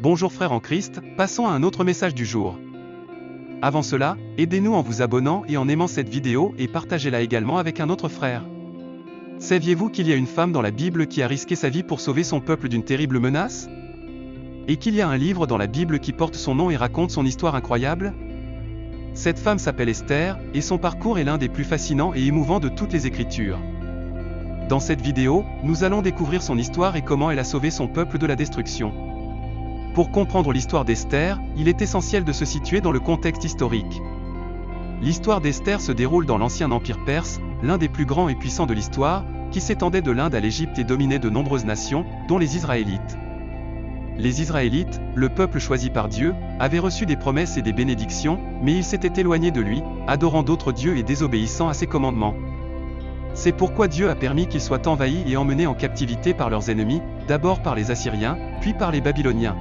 Bonjour frères en Christ, passons à un autre message du jour. Avant cela, aidez-nous en vous abonnant et en aimant cette vidéo et partagez-la également avec un autre frère. Saviez-vous qu'il y a une femme dans la Bible qui a risqué sa vie pour sauver son peuple d'une terrible menace? Et qu'il y a un livre dans la Bible qui porte son nom et raconte son histoire incroyable? Cette femme s'appelle Esther, et son parcours est l'un des plus fascinants et émouvants de toutes les Écritures. Dans cette vidéo, nous allons découvrir son histoire et comment elle a sauvé son peuple de la destruction. Pour comprendre l'histoire d'Esther, il est essentiel de se situer dans le contexte historique. L'histoire d'Esther se déroule dans l'ancien empire perse, l'un des plus grands et puissants de l'histoire, qui s'étendait de l'Inde à l'Égypte et dominait de nombreuses nations, dont les Israélites. Les Israélites, le peuple choisi par Dieu, avaient reçu des promesses et des bénédictions, mais ils s'étaient éloignés de lui, adorant d'autres dieux et désobéissant à ses commandements. C'est pourquoi Dieu a permis qu'ils soient envahis et emmenés en captivité par leurs ennemis, d'abord par les Assyriens, puis par les Babyloniens.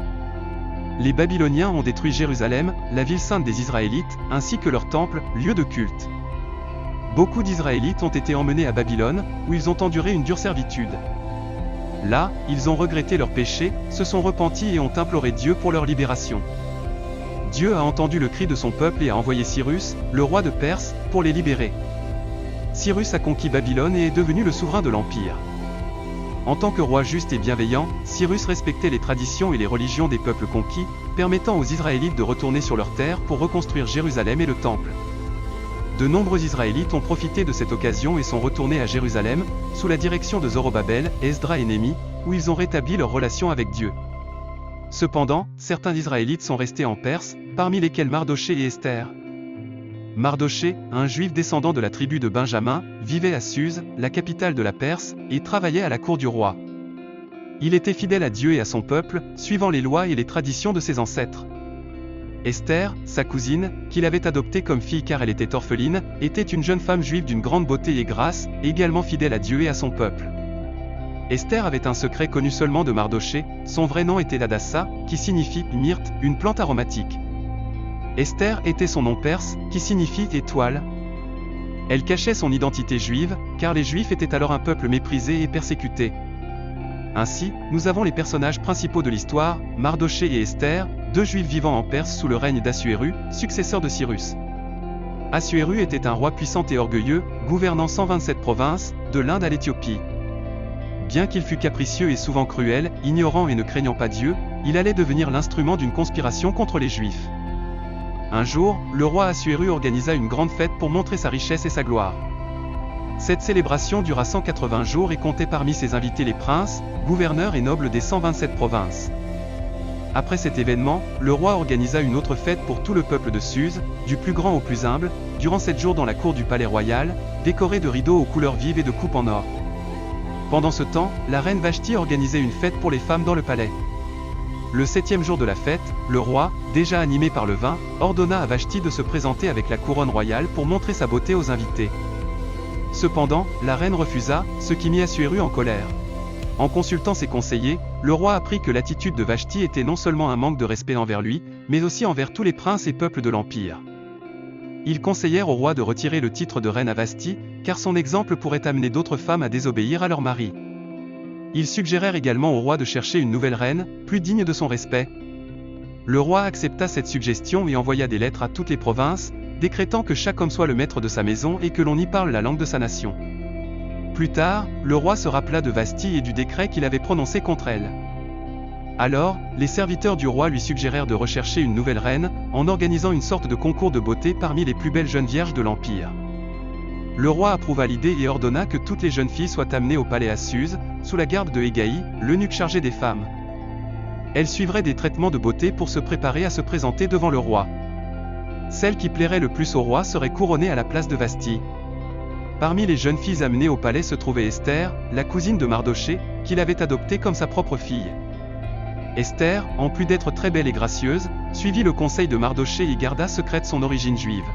Les Babyloniens ont détruit Jérusalem, la ville sainte des Israélites, ainsi que leur temple, lieu de culte. Beaucoup d'Israélites ont été emmenés à Babylone, où ils ont enduré une dure servitude. Là, ils ont regretté leurs péchés, se sont repentis et ont imploré Dieu pour leur libération. Dieu a entendu le cri de son peuple et a envoyé Cyrus, le roi de Perse, pour les libérer. Cyrus a conquis Babylone et est devenu le souverain de l'empire. En tant que roi juste et bienveillant, Cyrus respectait les traditions et les religions des peuples conquis, permettant aux Israélites de retourner sur leur terre pour reconstruire Jérusalem et le temple. De nombreux Israélites ont profité de cette occasion et sont retournés à Jérusalem, sous la direction de Zorobabel, Esdra et Néhémie, où ils ont rétabli leur relation avec Dieu. Cependant, certains Israélites sont restés en Perse, parmi lesquels Mardoché et Esther. Mardoché, un juif descendant de la tribu de Benjamin, vivait à Suse, la capitale de la Perse, et travaillait à la cour du roi. Il était fidèle à Dieu et à son peuple, suivant les lois et les traditions de ses ancêtres. Esther, sa cousine, qu'il avait adoptée comme fille car elle était orpheline, était une jeune femme juive d'une grande beauté et grâce, également fidèle à Dieu et à son peuple. Esther avait un secret connu seulement de Mardoché, son vrai nom était Hadassa, qui signifie « myrte », une plante aromatique. Esther était son nom perse, qui signifie « étoile ». Elle cachait son identité juive, car les Juifs étaient alors un peuple méprisé et persécuté. Ainsi, nous avons les personnages principaux de l'histoire, Mardoché et Esther, deux Juifs vivant en Perse sous le règne d'Assuéru, successeur de Cyrus. Assuéru était un roi puissant et orgueilleux, gouvernant 127 provinces, de l'Inde à l'Éthiopie. Bien qu'il fût capricieux et souvent cruel, ignorant et ne craignant pas Dieu, il allait devenir l'instrument d'une conspiration contre les Juifs. Un jour, le roi Assuéru organisa une grande fête pour montrer sa richesse et sa gloire. Cette célébration dura 180 jours et comptait parmi ses invités les princes, gouverneurs et nobles des 127 provinces. Après cet événement, le roi organisa une autre fête pour tout le peuple de Suse, du plus grand au plus humble, durant 7 jours dans la cour du palais royal, décorée de rideaux aux couleurs vives et de coupes en or. Pendant ce temps, la reine Vashti organisait une fête pour les femmes dans le palais. Le 7e jour de la fête, le roi, déjà animé par le vin, ordonna à Vashti de se présenter avec la couronne royale pour montrer sa beauté aux invités. Cependant, la reine refusa, ce qui mit Assuéru en colère. En consultant ses conseillers, le roi apprit que l'attitude de Vashti était non seulement un manque de respect envers lui, mais aussi envers tous les princes et peuples de l'empire. Ils conseillèrent au roi de retirer le titre de reine à Vashti, car son exemple pourrait amener d'autres femmes à désobéir à leur mari. Ils suggérèrent également au roi de chercher une nouvelle reine, plus digne de son respect. Le roi accepta cette suggestion et envoya des lettres à toutes les provinces, décrétant que chaque homme soit le maître de sa maison et que l'on y parle la langue de sa nation. Plus tard, le roi se rappela de Vashti et du décret qu'il avait prononcé contre elle. Alors, les serviteurs du roi lui suggérèrent de rechercher une nouvelle reine, en organisant une sorte de concours de beauté parmi les plus belles jeunes vierges de l'empire. Le roi approuva l'idée et ordonna que toutes les jeunes filles soient amenées au palais à Suse, sous la garde de Hégaï, l'eunuque chargé des femmes. Elles suivraient des traitements de beauté pour se préparer à se présenter devant le roi. Celle qui plairait le plus au roi serait couronnée à la place de Vashti. Parmi les jeunes filles amenées au palais se trouvait Esther, la cousine de Mardoché, qu'il avait adoptée comme sa propre fille. Esther, en plus d'être très belle et gracieuse, suivit le conseil de Mardoché et garda secrète son origine juive.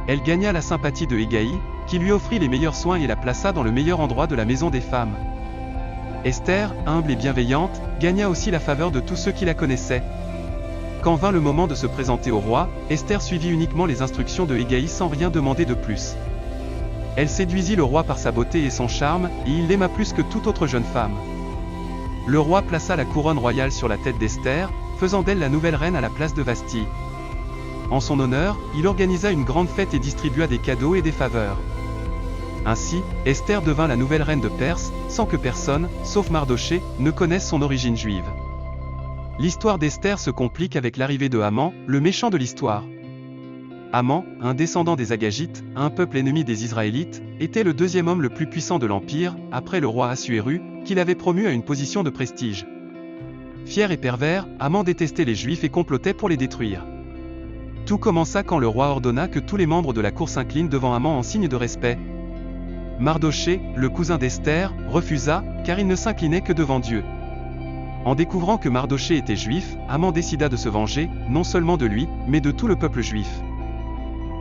Elle gagna la sympathie de Hégaï, qui lui offrit les meilleurs soins et la plaça dans le meilleur endroit de la maison des femmes. Esther, humble et bienveillante, gagna aussi la faveur de tous ceux qui la connaissaient. Quand vint le moment de se présenter au roi, Esther suivit uniquement les instructions de Hégaï sans rien demander de plus. Elle séduisit le roi par sa beauté et son charme, et il l'aima plus que toute autre jeune femme. le roi plaça la couronne royale sur la tête d'Esther, faisant d'elle la nouvelle reine à la place de Vasthi. En son honneur, il organisa une grande fête et distribua des cadeaux et des faveurs. Ainsi, Esther devint la nouvelle reine de Perse, sans que personne, sauf Mardochée, ne connaisse son origine juive. L'histoire d'Esther se complique avec l'arrivée de Haman, le méchant de l'histoire. Haman, un descendant des Agagites, un peuple ennemi des Israélites, était le deuxième homme le plus puissant de l'Empire, après le roi Assuéru, qu'il avait promu à une position de prestige. Fier et pervers, Haman détestait les Juifs et complotait pour les détruire. Tout commença quand le roi ordonna que tous les membres de la cour s'inclinent devant Haman en signe de respect. Mardochée, le cousin d'Esther, refusa, car il ne s'inclinait que devant Dieu. En découvrant que Mardochée était juif, Haman décida de se venger, non seulement de lui, mais de tout le peuple juif.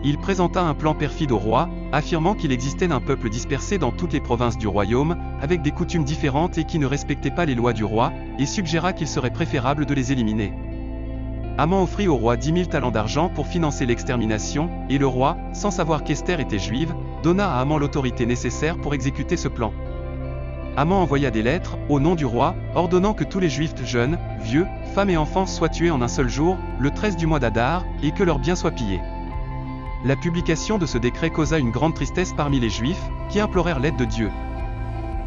Il présenta un plan perfide au roi, affirmant qu'il existait un peuple dispersé dans toutes les provinces du royaume, avec des coutumes différentes et qui ne respectait pas les lois du roi, et suggéra qu'il serait préférable de les éliminer. Haman offrit au roi 10 000 talents d'argent pour financer l'extermination, et le roi, sans savoir qu'Esther était juive, donna à Haman l'autorité nécessaire pour exécuter ce plan. Haman envoya des lettres, au nom du roi, ordonnant que tous les juifs jeunes, vieux, femmes et enfants soient tués en un seul jour, le 13 du mois d'Adar, et que leurs biens soient pillés. La publication de ce décret causa une grande tristesse parmi les Juifs, qui implorèrent l'aide de Dieu.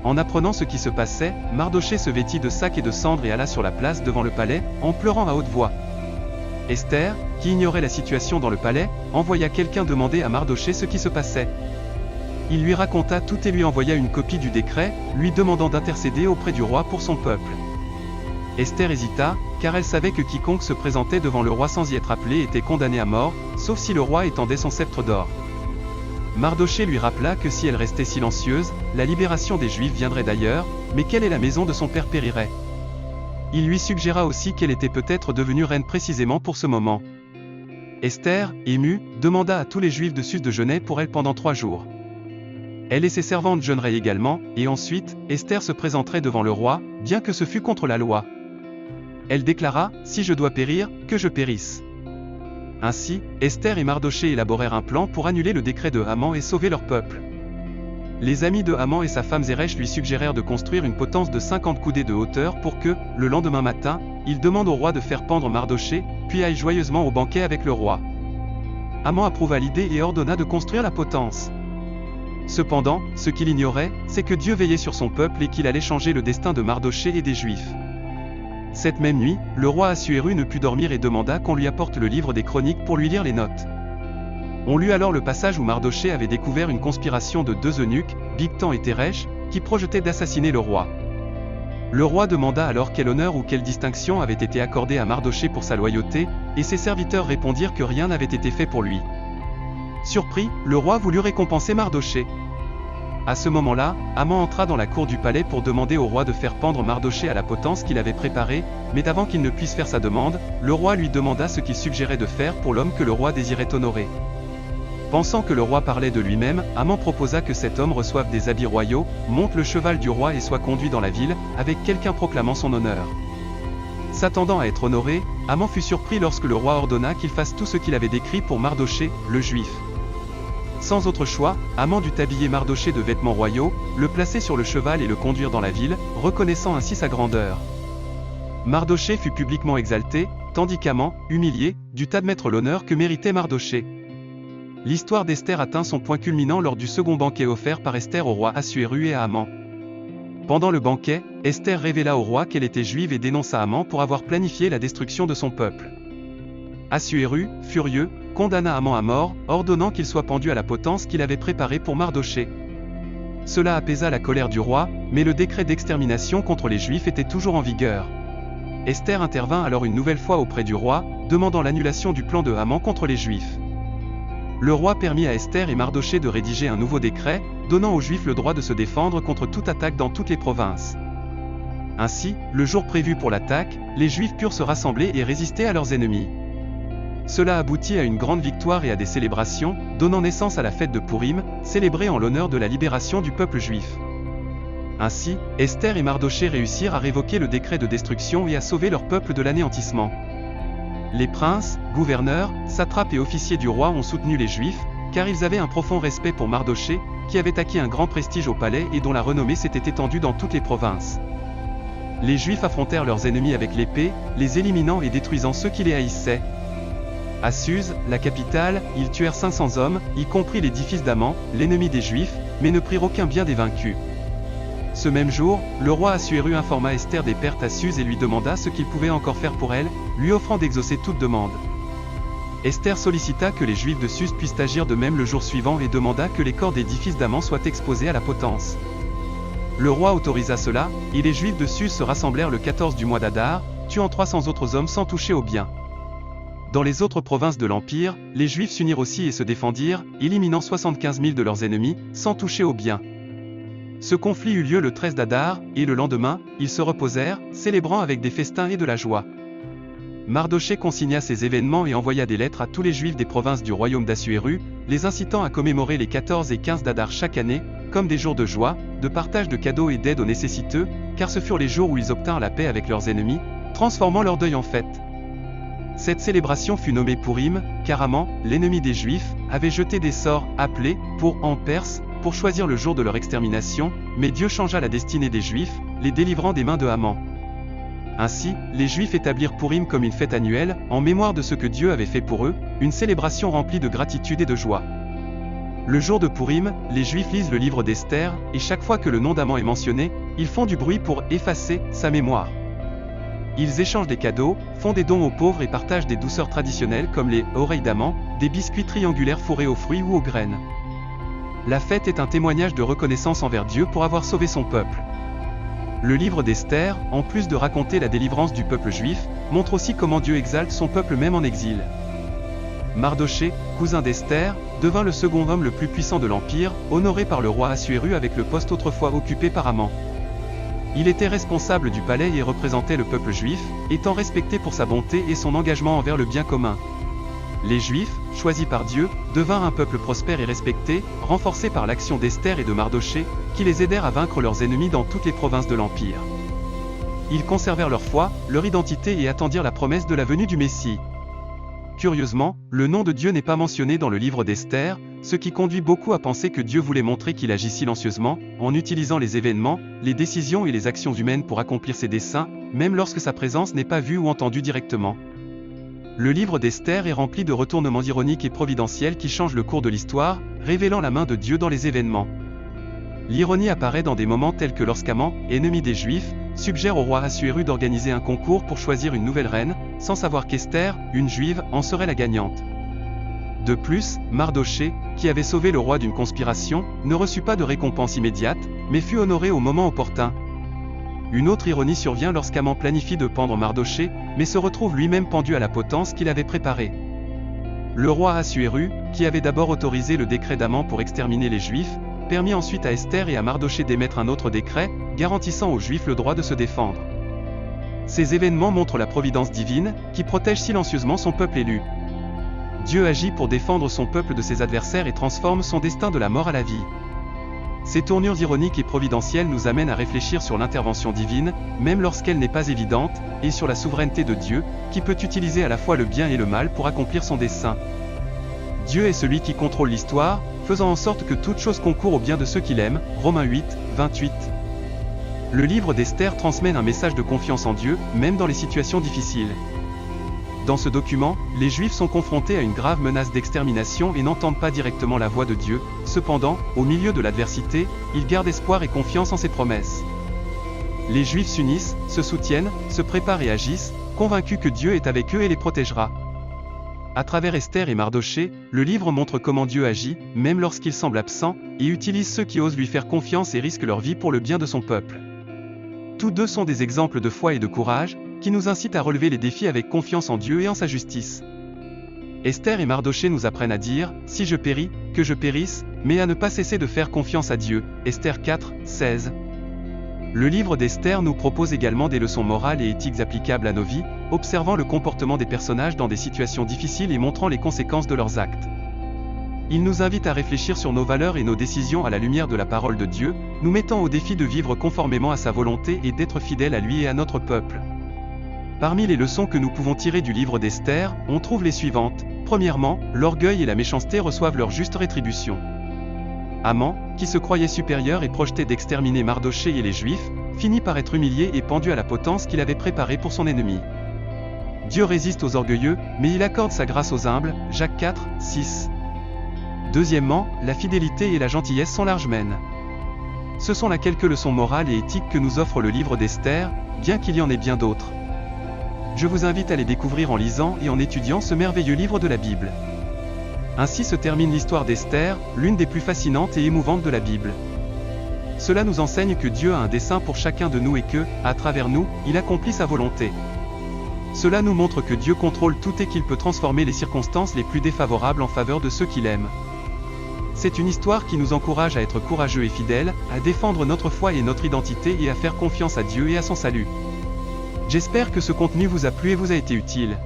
En apprenant ce qui se passait, Mardochée se vêtit de sacs et de cendres et alla sur la place devant le palais, en pleurant à haute voix. Esther, qui ignorait la situation dans le palais, envoya quelqu'un demander à Mardochée ce qui se passait. Il lui raconta tout et lui envoya une copie du décret, lui demandant d'intercéder auprès du roi pour son peuple. Esther hésita, car elle savait que quiconque se présentait devant le roi sans y être appelé était condamné à mort, sauf si le roi étendait son sceptre d'or. Mardochée lui rappela que si elle restait silencieuse, la libération des Juifs viendrait d'ailleurs, mais qu'elle et la maison de son père périraient. Il lui suggéra aussi qu'elle était peut-être devenue reine précisément pour ce moment. Esther, émue, demanda à tous les Juifs de jeûner pour elle pendant 3 jours. Elle et ses servantes jeûneraient également, et ensuite, Esther se présenterait devant le roi, bien que ce fût contre la loi. Elle déclara, « Si je dois périr, que je périsse. » Ainsi, Esther et Mardochée élaborèrent un plan pour annuler le décret de Haman et sauver leur peuple. Les amis de Haman et sa femme Zeresh lui suggérèrent de construire une potence de 50 coudées de hauteur pour que, le lendemain matin, il demande au roi de faire pendre Mardochée, puis aille joyeusement au banquet avec le roi. Haman approuva l'idée et ordonna de construire la potence. Cependant, ce qu'il ignorait, c'est que Dieu veillait sur son peuple et qu'il allait changer le destin de Mardochée et des Juifs. Cette même nuit, le roi Assuéru ne put dormir et demanda qu'on lui apporte le livre des chroniques pour lui lire les notes. On lut alors le passage où Mardochée avait découvert une conspiration de 2 eunuques, Bigtan et Téresh, qui projetaient d'assassiner le roi. Le roi demanda alors quel honneur ou quelle distinction avait été accordée à Mardochée pour sa loyauté, et ses serviteurs répondirent que rien n'avait été fait pour lui. Surpris, le roi voulut récompenser Mardochée. À ce moment-là, Haman entra dans la cour du palais pour demander au roi de faire pendre Mardochée à la potence qu'il avait préparée, mais avant qu'il ne puisse faire sa demande, le roi lui demanda ce qu'il suggérait de faire pour l'homme que le roi désirait honorer. Pensant que le roi parlait de lui-même, Haman proposa que cet homme reçoive des habits royaux, monte le cheval du roi et soit conduit dans la ville, avec quelqu'un proclamant son honneur. S'attendant à être honoré, Haman fut surpris lorsque le roi ordonna qu'il fasse tout ce qu'il avait décrit pour Mardochée, le juif. Sans autre choix, Haman dut habiller Mardochée de vêtements royaux, le placer sur le cheval et le conduire dans la ville, reconnaissant ainsi sa grandeur. Mardochée fut publiquement exalté, tandis qu'Haman, humilié, dut admettre l'honneur que méritait Mardochée. L'histoire d'Esther atteint son point culminant lors du second banquet offert par Esther au roi Assuéru et à Haman. Pendant le banquet, Esther révéla au roi qu'elle était juive et dénonça Haman pour avoir planifié la destruction de son peuple. Assuéru, furieux, condamna Haman à mort, ordonnant qu'il soit pendu à la potence qu'il avait préparée pour Mardochée. Cela apaisa la colère du roi, mais le décret d'extermination contre les Juifs était toujours en vigueur. Esther intervint alors une nouvelle fois auprès du roi, demandant l'annulation du plan de Haman contre les Juifs. Le roi permit à Esther et Mardochée de rédiger un nouveau décret, donnant aux Juifs le droit de se défendre contre toute attaque dans toutes les provinces. Ainsi, le jour prévu pour l'attaque, les Juifs purent se rassembler et résister à leurs ennemis. Cela aboutit à une grande victoire et à des célébrations, donnant naissance à la fête de Pourim, célébrée en l'honneur de la libération du peuple juif. Ainsi, Esther et Mardochée réussirent à révoquer le décret de destruction et à sauver leur peuple de l'anéantissement. Les princes, gouverneurs, satrapes et officiers du roi ont soutenu les Juifs, car ils avaient un profond respect pour Mardochée, qui avait acquis un grand prestige au palais et dont la renommée s'était étendue dans toutes les provinces. les Juifs affrontèrent leurs ennemis avec l'épée, les éliminant et détruisant ceux qui les haïssaient. À Suse, la capitale, ils tuèrent 500 hommes, y compris les 10 fils d'Aman, l'ennemi des Juifs, mais ne prirent aucun bien des vaincus. Ce même jour, le roi Assuéru informa Esther des pertes à Suse et lui demanda ce qu'il pouvait encore faire pour elle, lui offrant d'exaucer toute demande. Esther sollicita que les Juifs de Suse puissent agir de même le jour suivant et demanda que les corps des 10 fils d'Aman soient exposés à la potence. Le roi autorisa cela, et les Juifs de Suse se rassemblèrent le 14 du mois d'Adar, tuant 300 autres hommes sans toucher aux biens. Dans les autres provinces de l'Empire, les Juifs s'unirent aussi et se défendirent, éliminant 75 000 de leurs ennemis, sans toucher aux biens. Ce conflit eut lieu le 13 d'Adar, et le lendemain, ils se reposèrent, célébrant avec des festins et de la joie. Mardochée consigna ces événements et envoya des lettres à tous les Juifs des provinces du royaume d'Assuéru, les incitant à commémorer les 14 et 15 d'Adar chaque année, comme des jours de joie, de partage de cadeaux et d'aide aux nécessiteux, car ce furent les jours où ils obtinrent la paix avec leurs ennemis, transformant leur deuil en fête. Cette célébration fut nommée Pourim, car Aman, l'ennemi des Juifs, avait jeté des sorts, appelés, en perse, pour choisir le jour de leur extermination, mais Dieu changea la destinée des Juifs, les délivrant des mains de Haman. Ainsi, les Juifs établirent Pourim comme une fête annuelle, en mémoire de ce que Dieu avait fait pour eux, une célébration remplie de gratitude et de joie. Le jour de Pourim, les Juifs lisent le livre d'Esther, et chaque fois que le nom d'Aman est mentionné, ils font du bruit pour effacer sa mémoire. Ils échangent des cadeaux, font des dons aux pauvres et partagent des douceurs traditionnelles comme les oreilles d'Aman, des biscuits triangulaires fourrés aux fruits ou aux graines. La fête est un témoignage de reconnaissance envers Dieu pour avoir sauvé son peuple. Le livre d'Esther, en plus de raconter la délivrance du peuple juif, montre aussi comment Dieu exalte son peuple même en exil. Mardochée, cousin d'Esther, devint le second homme le plus puissant de l'Empire, honoré par le roi Assuéru avec le poste autrefois occupé par Haman. Il était responsable du palais et représentait le peuple juif, étant respecté pour sa bonté et son engagement envers le bien commun. Les Juifs, choisis par Dieu, devinrent un peuple prospère et respecté, renforcés par l'action d'Esther et de Mardochée, qui les aidèrent à vaincre leurs ennemis dans toutes les provinces de l'Empire. Ils conservèrent leur foi, leur identité et attendirent la promesse de la venue du Messie. Curieusement, le nom de Dieu n'est pas mentionné dans le livre d'Esther, ce qui conduit beaucoup à penser que Dieu voulait montrer qu'il agit silencieusement, en utilisant les événements, les décisions et les actions humaines pour accomplir ses desseins, même lorsque sa présence n'est pas vue ou entendue directement. Le livre d'Esther est rempli de retournements ironiques et providentiels qui changent le cours de l'histoire, révélant la main de Dieu dans les événements. L'ironie apparaît dans des moments tels que lorsqu'Aman, ennemi des Juifs, suggère au roi Assuéru d'organiser un concours pour choisir une nouvelle reine, sans savoir qu'Esther, une juive, en serait la gagnante. De plus, Mardochée, qui avait sauvé le roi d'une conspiration, ne reçut pas de récompense immédiate, mais fut honoré au moment opportun. Une autre ironie survient lorsqu'Aman planifie de pendre Mardochée, mais se retrouve lui-même pendu à la potence qu'il avait préparée. Le roi Assuéru, qui avait d'abord autorisé le décret d'Aman pour exterminer les Juifs, permit ensuite à Esther et à Mardochée d'émettre un autre décret, garantissant aux Juifs le droit de se défendre. Ces événements montrent la providence divine, qui protège silencieusement son peuple élu. Dieu agit pour défendre son peuple de ses adversaires et transforme son destin de la mort à la vie. Ces tournures ironiques et providentielles nous amènent à réfléchir sur l'intervention divine, même lorsqu'elle n'est pas évidente, et sur la souveraineté de Dieu, qui peut utiliser à la fois le bien et le mal pour accomplir son dessein. Dieu est celui qui contrôle l'histoire, faisant en sorte que toute chose concourt au bien de ceux qu'il aime. Romains 8, 28. Le livre d'Esther transmet un message de confiance en Dieu, même dans les situations difficiles. Dans ce document, les Juifs sont confrontés à une grave menace d'extermination et n'entendent pas directement la voix de Dieu. Cependant, au milieu de l'adversité, ils gardent espoir et confiance en ses promesses. Les Juifs s'unissent, se soutiennent, se préparent et agissent, convaincus que Dieu est avec eux et les protégera. À travers Esther et Mardochée, le livre montre comment Dieu agit, même lorsqu'il semble absent, et utilise ceux qui osent lui faire confiance et risquent leur vie pour le bien de son peuple. Tous deux sont des exemples de foi et de courage, qui nous incitent à relever les défis avec confiance en Dieu et en sa justice. Esther et Mardochée nous apprennent à dire « Si je péris, que je périsse », mais à ne pas cesser de faire confiance à Dieu. Esther 4, 16. Le livre d'Esther nous propose également des leçons morales et éthiques applicables à nos vies, observant le comportement des personnages dans des situations difficiles et montrant les conséquences de leurs actes. Il nous invite à réfléchir sur nos valeurs et nos décisions à la lumière de la parole de Dieu, nous mettant au défi de vivre conformément à sa volonté et d'être fidèles à lui et à notre peuple. Parmi les leçons que nous pouvons tirer du livre d'Esther, on trouve les suivantes. Premièrement, l'orgueil et la méchanceté reçoivent leur juste rétribution. Haman, qui se croyait supérieur et projetait d'exterminer Mardochée et les Juifs, finit par être humilié et pendu à la potence qu'il avait préparée pour son ennemi. Dieu résiste aux orgueilleux, mais il accorde sa grâce aux humbles, Jacques 4, 6. Deuxièmement, la fidélité et la gentillesse sont larges mènes. Ce sont là quelques leçons morales et éthiques que nous offre le livre d'Esther, bien qu'il y en ait bien d'autres. Je vous invite à les découvrir en lisant et en étudiant ce merveilleux livre de la Bible. Ainsi se termine l'histoire d'Esther, l'une des plus fascinantes et émouvantes de la Bible. Cela nous enseigne que Dieu a un dessein pour chacun de nous et que, à travers nous, il accomplit sa volonté. Cela nous montre que Dieu contrôle tout et qu'il peut transformer les circonstances les plus défavorables en faveur de ceux qu'il aime. C'est une histoire qui nous encourage à être courageux et fidèles, à défendre notre foi et notre identité et à faire confiance à Dieu et à son salut. J'espère que ce contenu vous a plu et vous a été utile.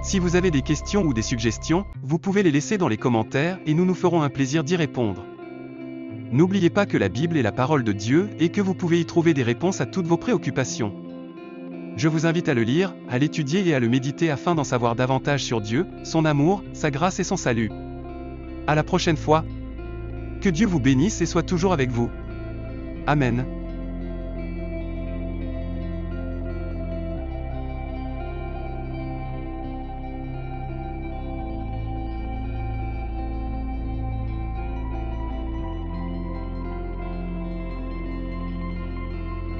Si vous avez des questions ou des suggestions, vous pouvez les laisser dans les commentaires et nous nous ferons un plaisir d'y répondre. N'oubliez pas que la Bible est la parole de Dieu et que vous pouvez y trouver des réponses à toutes vos préoccupations. Je vous invite à le lire, à l'étudier et à le méditer afin d'en savoir davantage sur Dieu, son amour, sa grâce et son salut. À la prochaine fois. Que Dieu vous bénisse et soit toujours avec vous. Amen.